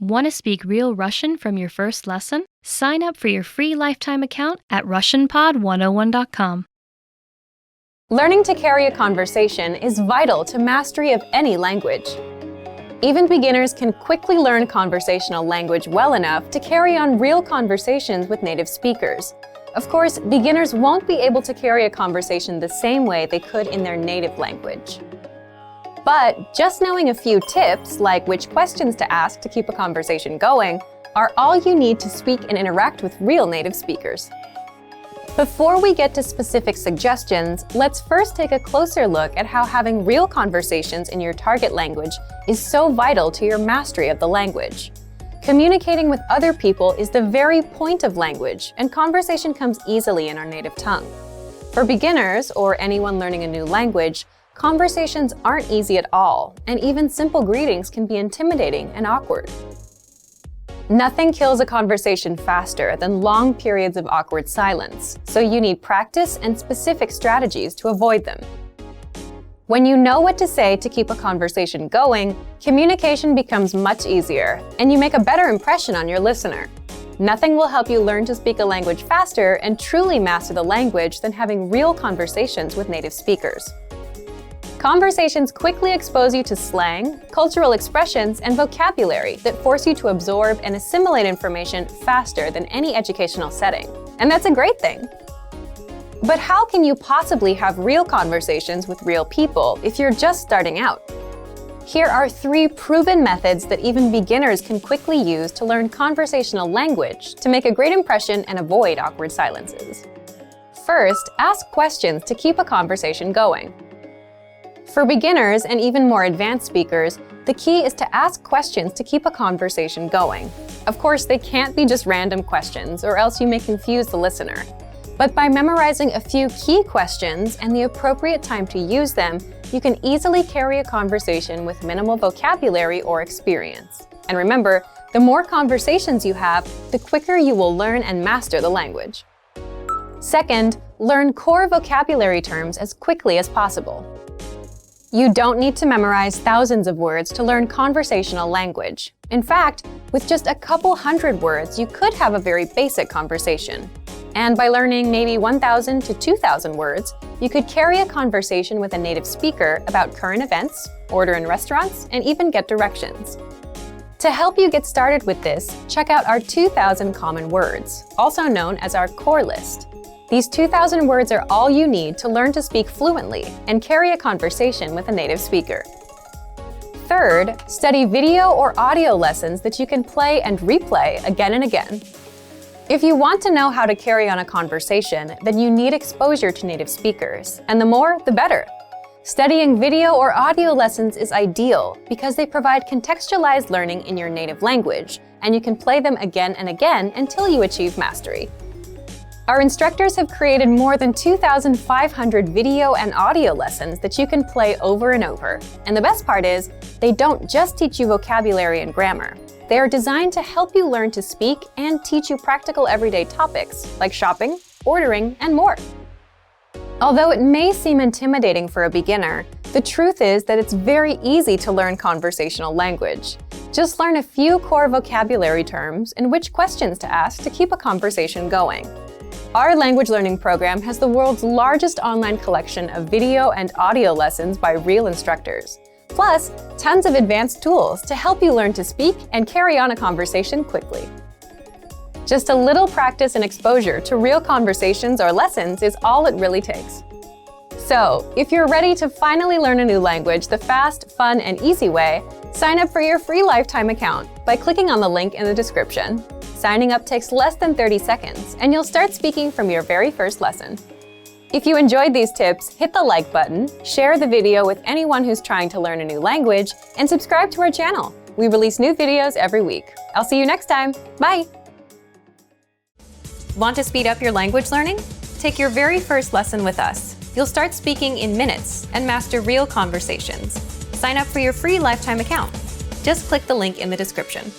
Want to speak real Russian from your first lesson? Sign up for your free lifetime account at RussianPod101.com. Learning to carry a conversation is vital to mastery of any language. Even beginners can quickly learn conversational language well enough to carry on real conversations with native speakers. Of course, beginners won't be able to carry a conversation the same way they could in their native language. But just knowing a few tips, like which questions to ask to keep a conversation going, are all you need to speak and interact with real native speakers. Before we get to specific suggestions, let's first take a closer look at how having real conversations in your target language is so vital to your mastery of the language. Communicating with other people is the very point of language, and conversation comes easily in our native tongue. For beginners, or anyone learning a new language, conversations aren't easy at all, and even simple greetings can be intimidating and awkward. Nothing kills a conversation faster than long periods of awkward silence, so you need practice and specific strategies to avoid them. When you know what to say to keep a conversation going, communication becomes much easier, and you make a better impression on your listener. Nothing will help you learn to speak a language faster and truly master the language than having real conversations with native speakers. Conversations quickly expose you to slang, cultural expressions, and vocabulary that force you to absorb and assimilate information faster than any educational setting. And that's a great thing. But how can you possibly have real conversations with real people if you're just starting out? Here are 3 proven methods that even beginners can quickly use to learn conversational language to make a great impression and avoid awkward silences. First, ask questions to keep a conversation going. For beginners and even more advanced speakers, the key is to ask questions to keep a conversation going. Of course, they can't be just random questions, or else you may confuse the listener. But by memorizing a few key questions and the appropriate time to use them, you can easily carry a conversation with minimal vocabulary or experience. And remember, the more conversations you have, the quicker you will learn and master the language. Second, learn core vocabulary terms as quickly as possible. You don't need to memorize thousands of words to learn conversational language. In fact, with just a couple hundred words, you could have a very basic conversation. And by learning maybe 1,000 to 2,000 words, you could carry a conversation with a native speaker about current events, order in restaurants, and even get directions. To help you get started with this, check out our 2,000 common words, also known as our core list. These 2,000 words are all you need to learn to speak fluently and carry a conversation with a native speaker. Third, study video or audio lessons that you can play and replay again and again. If you want to know how to carry on a conversation, then you need exposure to native speakers, and the more, the better. Studying video or audio lessons is ideal because they provide contextualized learning in your native language, and you can play them again and again until you achieve mastery. Our instructors have created more than 2,500 video and audio lessons that you can play over and over. And the best part is, they don't just teach you vocabulary and grammar. They are designed to help you learn to speak and teach you practical everyday topics like shopping, ordering, and more. Although it may seem intimidating for a beginner, the truth is that it's very easy to learn conversational language. Just learn a few core vocabulary terms and which questions to ask to keep a conversation going. Our language learning program has the world's largest online collection of video and audio lessons by real instructors, plus tons of advanced tools to help you learn to speak and carry on a conversation quickly. Just a little practice and exposure to real conversations or lessons is all it really takes. So, if you're ready to finally learn a new language the fast, fun, and easy way, sign up for your free lifetime account by clicking on the link in the description. Signing up takes less than 30 seconds, and you'll start speaking from your very first lesson. If you enjoyed these tips, hit the like button, share the video with anyone who's trying to learn a new language, and subscribe to our channel. We release new videos every week. I'll see you next time. Bye! Want to speed up your language learning? Take your very first lesson with us. You'll start speaking in minutes and master real conversations. Sign up for your free lifetime account. Just click the link in the description.